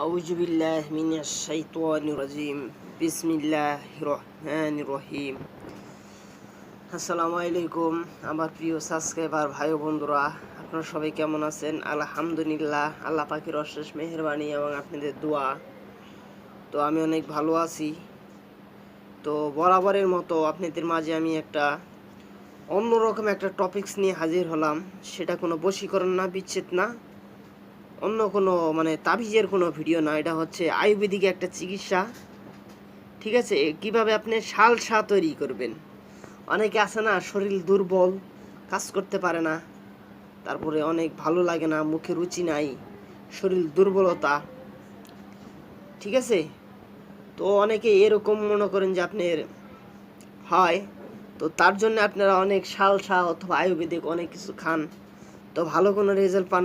আউযুবিল্লাহি মিনাশ শাইতানির রাজিম। বিসমিল্লাহির রহমানির রহিম। আসসালামু আলাইকুম আমার প্রিয় সাবস্ক্রাইবার ভাই ও বন্ধুরা, আপনারা সবাই কেমন আছেন? আলহামদুলিল্লাহ, আল্লাহ পাকের অশেষ মেহেরবানি এবং আপনাদের দোয়া। তো আমি অনেক ভালো আছি। তো বরাবরের মতো আপনাদের মাঝে আমি একটা অন্যরকম একটা টপিকস নিয়ে হাজির হলাম। সেটা কোনো বশীকরণ না, বিচ্ছেদ না, অন্য কোনো তাবিজের কোনো ভিডিও না। এটা হচ্ছে আয়ুর্বেদিক একটা চিকিৎসা। ঠিক আছে, কিভাবে আপনি সালসা তৈরি করবেন। অনেকে আছে না, শরীর দুর্বল, কাজ করতে পারে না, তারপরে অনেক ভালো লাগে না, মুখে রুচি নাই, শরীর দুর্বলতা। ঠিক আছে, তো অনেকে এরকম মনে করেন যে আপনার হয়, তো তার জন্য আপনারা অনেক সালসা অথবা আয়ুর্বেদিক অনেক কিছু খান, তো ভালো কোনো রেজাল্ট পান